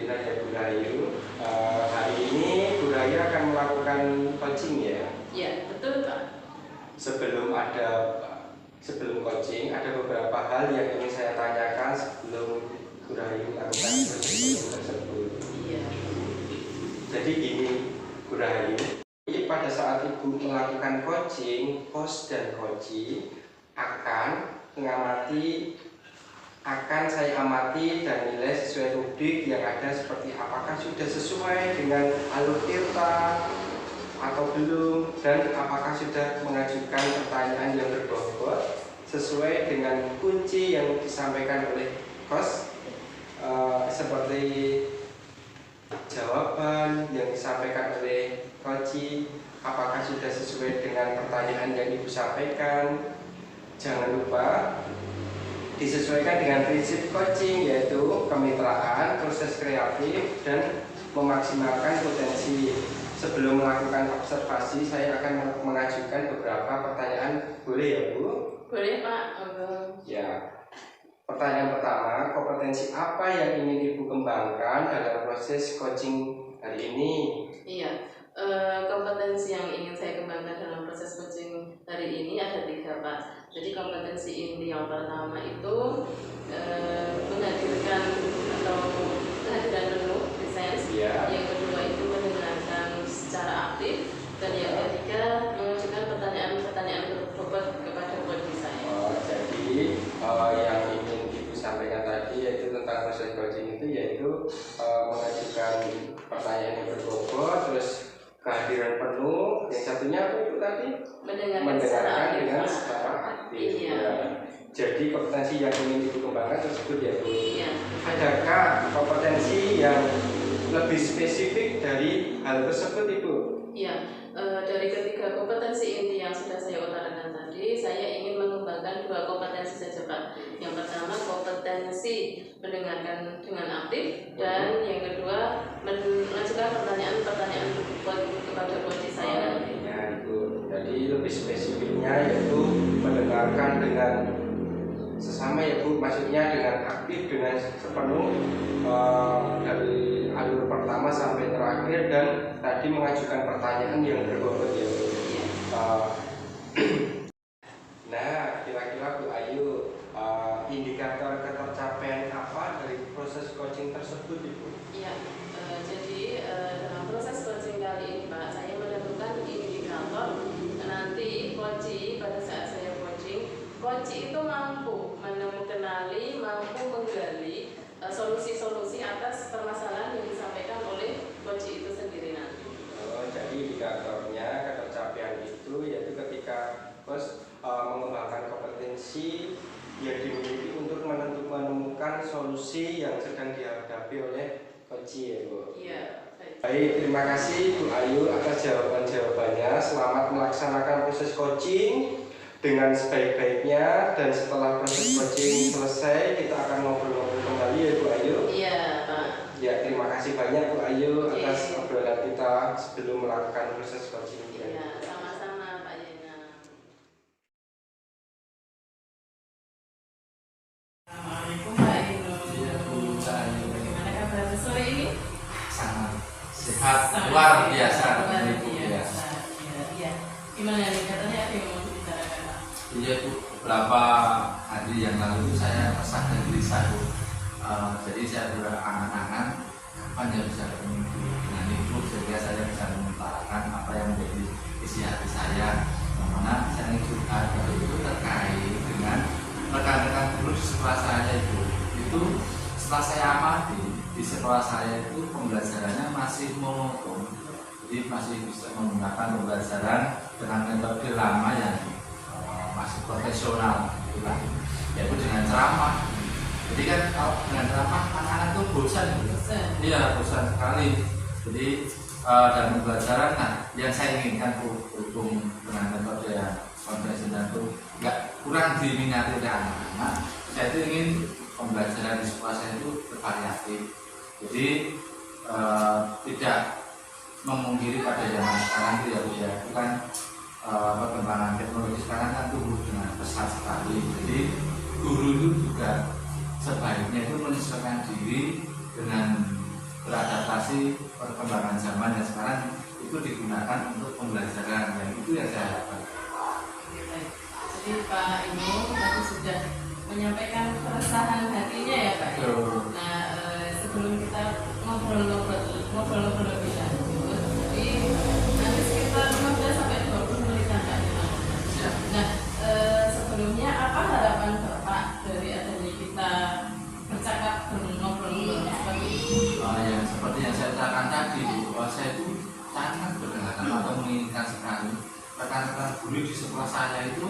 Alhamdulillah ya Bu Rahayu. Hari ini Bu Rahayu akan melakukan coaching ya? Iya, betul Pak. Sebelum coaching ada beberapa hal yang ingin saya tanyakan sebelum Bu Rahayu melakukan coaching tersebut. Iya. Jadi gini Bu Rahayu, pada saat Ibu melakukan coaching, host dan coaching akan saya amati dan nilai sesuai rubrik yang ada seperti apakah sudah sesuai dengan alur tirta atau belum, dan apakah sudah mengajukan pertanyaan yang berbobot sesuai dengan kunci yang disampaikan oleh host, seperti jawaban yang disampaikan oleh coaching, apakah sudah sesuai dengan pertanyaan yang Ibu sampaikan. Jangan lupa disesuaikan dengan prinsip coaching, yaitu kemitraan, proses kreatif, dan memaksimalkan potensi. Sebelum melakukan observasi, saya akan mengajukan beberapa pertanyaan. Boleh ya Bu? Boleh Pak. Ya. Pertanyaan pertama, kompetensi apa yang ingin Ibu kembangkan dalam proses coaching hari ini? Iya, kompetensi yang ingin saya kembangkan dalam proses coaching hari ini ada 3 Pak. Jadi kompetensi inti yang pertama itu menghadirkan penuh presence. Yang kedua itu mendengarkan secara aktif, dan yang ketiga mengajukan pertanyaan-pertanyaan berbobot kepada coaching saya. Jadi yang ingin Ibu sampaikan tadi yaitu tentang proses coaching itu yaitu mengajukan pertanyaan yang berbobot, terus kehadiran penuh, yang satunya apa itu tadi? Mendengarkan dengan secara aktif. Iya. Ya. Jadi kompetensi yang ingin Ibu kembangkan tersebut ya Bu. Iya. Adakah kompetensi yang lebih spesifik dari hal tersebut Ibu? Iya. Dari ketiga kompetensi inti yang sudah saya utarakan tadi, saya ingin mengembangkan 2 kompetensi saja Pak. Yang pertama kompetensi mendengarkan dengan aktif, dan yang kedua mengajukan pertanyaan-pertanyaan kepada coaching saya nanti. Ya Ibu, jadi lebih spesifiknya yaitu mendengarkan dengan sesama ya Bu, maksudnya dengan aktif, dengan sepenuh dari alur pertama sampai terakhir, dan tadi mengajukan pertanyaan yang berbobot ya Bu. Nah, kira-kira Bu Ayu, indikator ketercapaian apa dari proses coaching tersebut Ibu? Iya, jadi dalam proses coaching kali ini Pak, saya menentukan indikator nanti coaching pada saat saya coaching itu mampu mengenali, mampu menggali solusi-solusi atas permasalahan yang disampaikan oleh coaching itu sendiri nanti. Jadi indikatornya ketercapaian itu yaitu ketika host mengembangkan kompetensi yang dimiliki untuk menemukan solusi yang sedang dihadapi oleh coaching ya Bu. Iya. Baik, terima kasih Bu Ayu atas jawaban-jawabannya. Selamat melaksanakan proses coaching dengan sebaik-baiknya, dan setelah proses coaching selesai kita akan ngobrol-ngobrol kembali ya Bu Ayu. Iya Pak. Ya, terima kasih banyak Bu Ayu atas obrolan kita sebelum melakukan proses coaching. Iya, sama-sama Pak Yena. Assalamualaikum Pak Inu. Iya Bu Rahayu. Bagaimana kabar sore ini? Sangat sehat, luar biasa. Iya. Gimana nih, katanya ada yang mau dibicarakan Pak? Iya Bu, beberapa hari yang lalu saya resah dan gelisah Bu. Jadi saya berangan-angan kapan ya bisa bertemu dengan Ibu, sehingga saya bisa mengutarakan apa yang menjadi isi hati saya. Karena saya curhat dari itu terkait dengan rekan-rekan guru di sekolah saya itu setelah saya amati di sekolah saya itu pembelajarannya masih monoton, jadi masih bisa menggunakan pembelajaran dengan metode lama yang masih profesional, yaitu dengan ceramah. Jadi kan kalau dengan ceramah anak-anak itu bosan, iya bosan sekali. Jadi dalam pembelajaran, nah yang saya inginkan berhubung dengan metode yang konvensional itu nggak kurang diminati oleh anak-anak. Saya itu ingin pembelajaran di sekolah saya itu bervariatif. Jadi tidak memungkiri pada zaman sekarang itu ya bukan perkembangan teknologi sekarang kan tumbuh dengan pesat sekali. Jadi guru itu juga sebaiknya itu menyesuaikan diri dengan adaptasi perkembangan zaman yang sekarang itu digunakan untuk pembelajaran, dan itu yang saya harapkan. Jadi Pak Inul tadi sudah menyampaikan keresahan hatinya ya Pak. Nah, sebelum kita ngobrol-ngobrol lebih lanjut, jadi nanti sekitar 15 sampai 20 menitan Pak. Nah, sebelumnya apa harapan Bapak dari adanya kita bercakap ngobrol-ngobrol seperti ini? Yang seperti yang saya katakan tadi, bahwa saya itu sangat berharap atau menginginkan sekali rekan-rekan guru di sekolah saya itu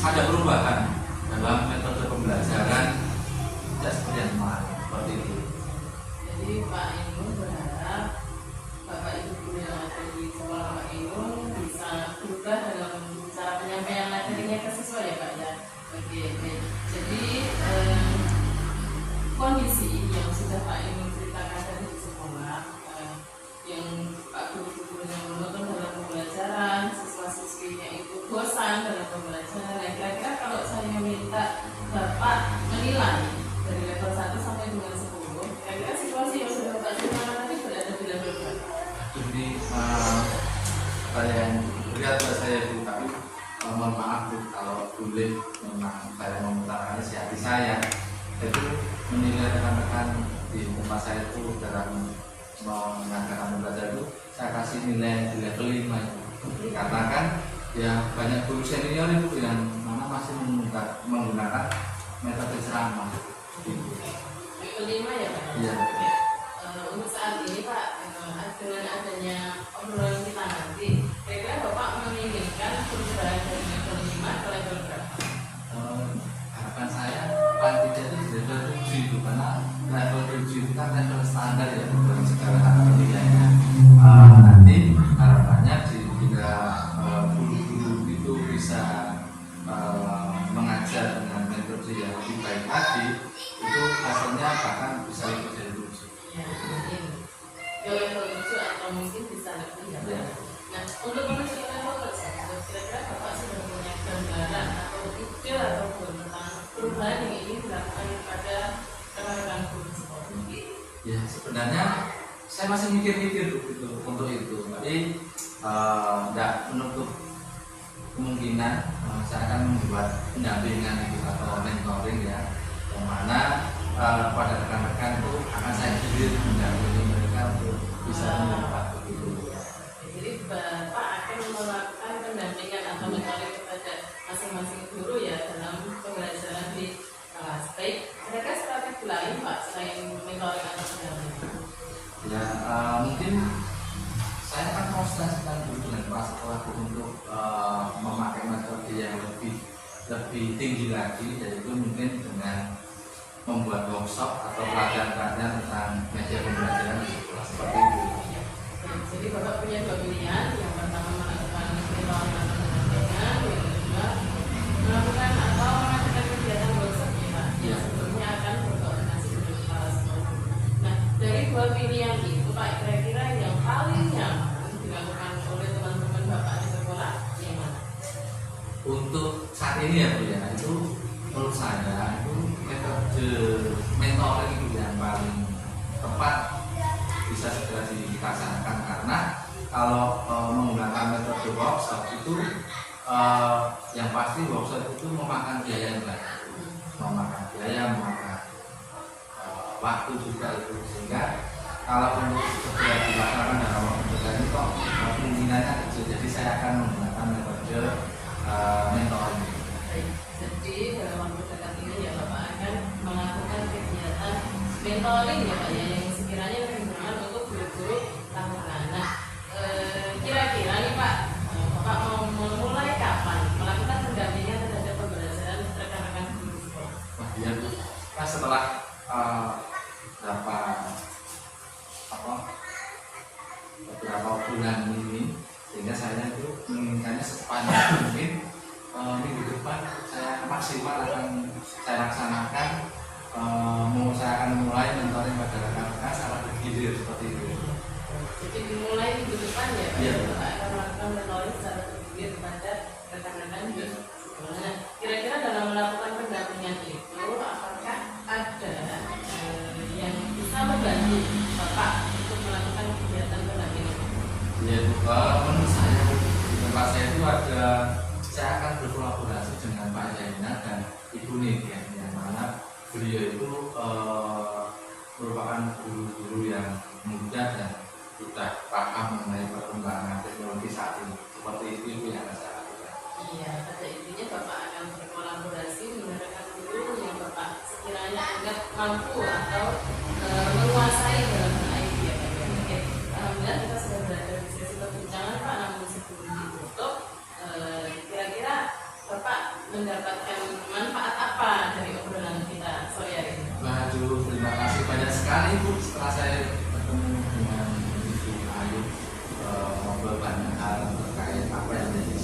ada perubahan dalam metode pembelajaran, tidak seperti yang kemarin, seperti itu. Jadi Pak Inul berharap Bapak Ibu guru yang ada di sekolah Pak Inul bisa berubah dalam cara penyampaian materinya ke siswa ya Pak ya. Oke. Jadi kondisi yang sudah Pak Inul ceritakan tadi di sekolah, yang Pak guru-guru yang menonton dalam pembelajaran, siswa-siswinya itu bosan dalam pembelajaran. Nah, kira-kira kalau saya minta Bapak menilai dari level 1 sampai dengan 10, kira-kira situasi yang sudah Bapak ceritakan tadi berada di level berapa? Jadi saya yang berat buat saya itu, tapi mohon maaf Bu, kalau boleh memang saya mengutarakan isi hati saya itu menilai rekan-rekan di tempat saya itu dalam mengadakan pembelajaran itu saya kasih nilai di level 5 itu. Karena kan ya banyak guru senior itu yang mana masih menggunakan metode ceramah gitu. Level 5 ya Pak? Iya. Untuk saat ini Pak, dengan adanya obrolan kita nanti, kira-kira Bapak menginginkan perubahan dari level 5 ke level berapa? Harapan saya paling tidak itu di level 7 itu, karena level 7 itu kan level standar ya dalam segala hal penilaiannya. Nanti harapannya jika guru-guru itu bisa mengajar dengan metode yang lebih baik lagi, itu hasilnya bahkan bisa lebih dari 7. Ya, mungkin ke level 7 atau mungkin bisa lebih ya. Nah, untuk menuju ke level tersebut, kira-kira Bapak sudah punya gambaran atau ide ataupun tentang perubahan yang ingin dilakukan pada rekan-rekan guru sekolah ini? Ya, sebenarnya saya masih mikir-mikir untuk itu, tapi tidak menutup kemungkinan saya akan membuat pendampingan itu atau mentoring ya, yang mana pada rekan-rekan itu akan saya kirim mendampingi mereka untuk bisa mendapat begitu. Jadi Bapak akan melakukan pendampingan atau mentoring kepada masing-masing guru ya dalam pembelajaran di kelas. Baik, ada strategi lain Pak selain mentoring atau pendampingan? Ya, mungkin saya akan konsultasikan dulu dengan kepala sekolah untuk memakai metode yang lebih tinggi lagi, yaitu mungkin dengan membuat workshop atau pelatihan-pelatihan tentang media pembelajaran di sekolah seperti itu. Jadi Bapak punya dua pilihan, yang pertama melakukan mentoring atau pendampingan, yang kedua melakukan atau mengadakan kegiatan workshop ya Pak, yang sebelumnya akan berkoordinasi dengan kepala sekolah. Nah, dari dua pilihan itu Pak, kira-kira yang paling nyaman dilakukan oleh teman-teman Bapak di sekolah yang mana? Untuk saat ini ya Bu ya, itu menurut saya itu metode mentoring itu yang paling tepat bisa segera dilaksanakan, karena kalau menggunakan metode workshop itu yang pasti workshop itu memakan biaya yang banyak, memakan waktu juga itu, sehingga kalau untuk segera dilaksanakan dalam waktu dekat itu kemungkinannya kecil. Jadi saya akan menggunakan metode mentoring. Jadi dalam waktu dekat ini ya Bapak akan melakukan kegiatan mentoring ya Pak ya, yang sekiranya berguna untuk guru-guru tahunan. Nah, kira-kira nih Pak, Bapak mau memulai kapan melakukan pendampingan terhadap pembelajaran rekan-rekan guru sekolah? Ya Bu, nah setelah beberapa bulan ini, sehingga saya itu menginginkannya secepatnya mungkin minggu depan saya maksimal akan saya laksanakan. Saya akan mulai mentoring pada rekan-rekan secara bergilir seperti itu. Jadi dimulai minggu depan ya Pak, Iya. Bapak akan melakukan mentoring secara bergilir kepada rekan-rekan di sekolah. Nah, kira-kira dalam melakukan pendampingan itu apakah ada yang bisa membantu Bapak Pak untuk melakukan kegiatan Bapak ini? Ya, menurut saya di tempat saya itu ada, saya akan berkolaborasi dengan Pak Jaina dan Ibu Nidia, yang mana beliau itu merupakan guru-guru yang muda dan sudah paham mengenai perkembangan teknologi saat ini. Seperti itu yang akan saya lakukan. Iya, pada intinya Bapak akan berkolaborasi menggunakan guru yang Bapak sekiranya anggap mampu atau menguasai dalam hal IT ya Pak. Oke, alhamdulillah kita sudah berada di sesi perbincangan Pak. Namun sebelum ditutup, kira-kira Bapak mendapatkan manfaat apa dari obrolan kita sore hari ini? Waduh, terima kasih banyak sekali Bu. Setelah saya bertemu dengan Ibu Ayu, ngobrol banyak hal terkait apa yang menjadi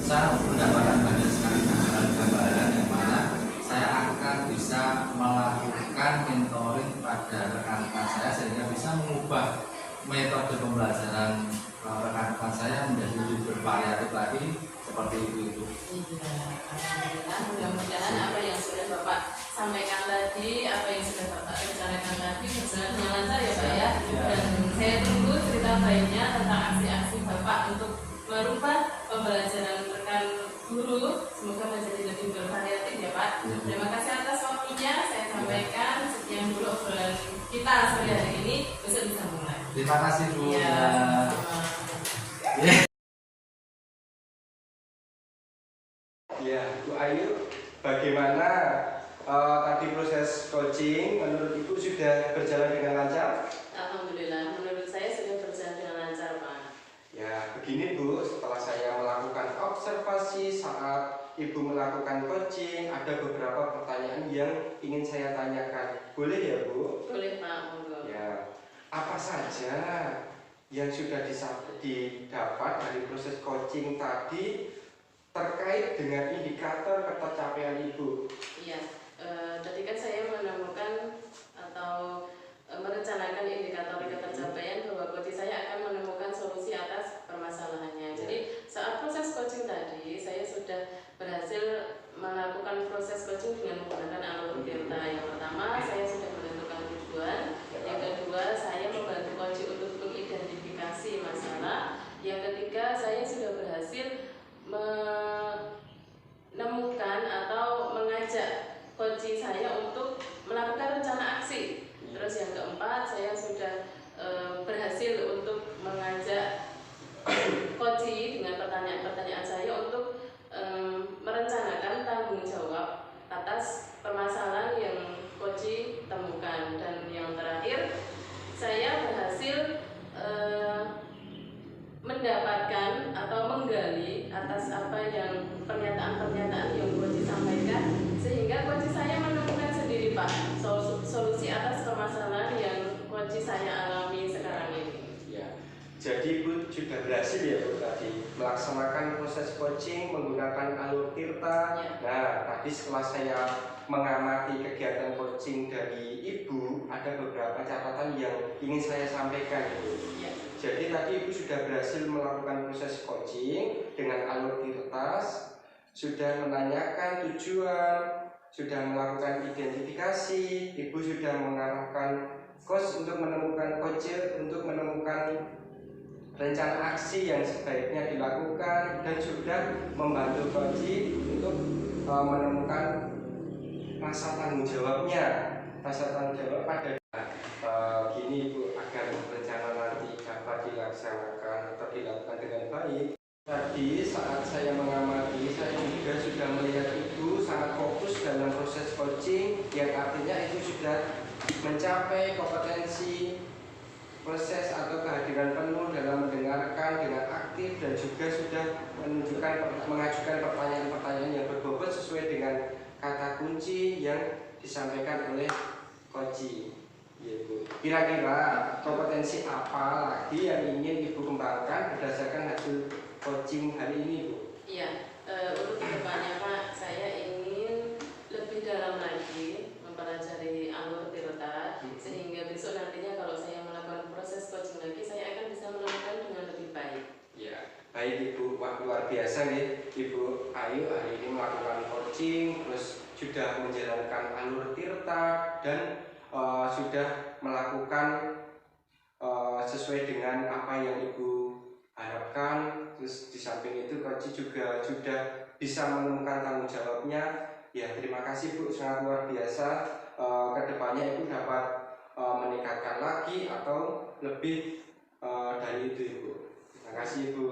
saya mendapatkan banyak sekali gambaran yang mana saya akan bisa melakukan mentoring pada rekan-rekan saya sehingga bisa mengubah metode pembelajaran rekan-rekan saya menjadi lebih bervariatif lagi seperti itu. Iya, alhamdulillah. Mudah-mudahan apa yang sudah Bapak sampaikan tadi, apa yang sudah Bapak rencanakan tadi berjalan dengan lancar ya Pak ya. Dan saya tunggu cerita baiknya tentang aksi-aksi Bapak untuk merubah pembelajaran rekan guru. Semoga menjadi lebih bervariatif ya Pak. Terima kasih atas waktunya. Saya sampaikan sekian dulu obrolan kita sore hari ini. Besok bisa mulai. Terima kasih Bu. Iya, sama-sama. Ya, Bu Ayu, bagaimana tadi proses coaching menurut Ibu sudah berjalan dengan lancar? Alhamdulillah, menurut saya sudah berjalan dengan lancar Pak. Ya, begini Bu, setelah saya melakukan observasi saat Ibu melakukan coaching, ada beberapa pertanyaan yang ingin saya tanyakan. Boleh ya Bu? Boleh Pak, monggo. Ya, apa saja yang sudah didapat dari proses coaching tadi terkait dengan indikator ketercapaian Ibu? Iya, tadi kan saya menemukan atau merencanakan indikator ketercapaian bahwa coaching saya akan menemukan solusi atas permasalahannya. Jadi saat proses coaching tadi saya sudah berhasil melakukan proses coaching dengan menggunakan alur Tirta. Yang pertama saya sudah menentukan tujuan, yang kedua saya membantu coaching untuk mengidentifikasi masalah, yang ketiga saya sudah berhasil menemukan atau mengajak coaching saya untuk melakukan rencana aksi. Terus yang keempat saya sudah berhasil untuk mengajak coaching dengan pertanyaan-pertanyaan saya untuk merencanakan tanggung jawab atas permasalahan yang coaching temukan. Dan yang terakhir saya berhasil mendapatkan atau menggali atas apa yang pernyataan-pernyataan yang coaching sampaikan, sehingga coaching saya menemukan sendiri Pak solusi atas permasalahan yang coaching saya alami sekarang ini. Ya, jadi Bu sudah berhasil ya Bu tadi melaksanakan proses coaching menggunakan alur Tirta. Ya. Nah, tadi setelah saya mengamati kegiatan coaching dari Ibu, ada beberapa catatan yang ingin saya sampaikan Bu. Ya. Jadi tadi Ibu sudah berhasil melakukan proses coaching dengan alur Tirta, sudah menanyakan tujuan, sudah melakukan identifikasi, Ibu sudah mengarahkan coach untuk menemukan untuk menemukan rencana aksi yang sebaiknya dilakukan, dan sudah membantu coaching untuk menemukan rasa tanggung jawabnya, rasa tanggung jawab pada gini Bu, agar rencana nanti dapat dilaksanakan atau dilakukan dengan baik. Tadi saat saya mengamati, saya juga sudah melihat Ibu sangat fokus dalam proses coaching, yang artinya itu sudah mencapai kompetensi proses atau kehadiran penuh dalam mendengarkan dengan aktif, dan juga sudah mengajukan pertanyaan-pertanyaan yang berbobot sesuai dengan kata kunci yang disampaikan oleh coaching. Kira-kira kompetensi apa lagi yang ingin Ibu kembangkan berdasarkan hasil coaching hari ini Bu? Iya, untuk kedepannya Pak, saya ingin lebih dalam lagi mempelajari alur Tirta, sehingga besok nantinya kalau saya melakukan proses coaching lagi, saya akan bisa melakukan dengan lebih baik. Ya, baik Ibu, wah luar biasa nih Ibu Ayu hari ini melakukan coaching, terus sudah menjalankan alur Tirta, dan sudah melakukan sesuai dengan apa yang Ibu harapkan. Terus di samping itu Coach juga sudah bisa menemukan tanggung jawabnya. Ya, terima kasih Bu, sangat luar biasa. Kedepannya Ibu dapat meningkatkan lagi atau lebih dari itu Ibu. Terima kasih Ibu.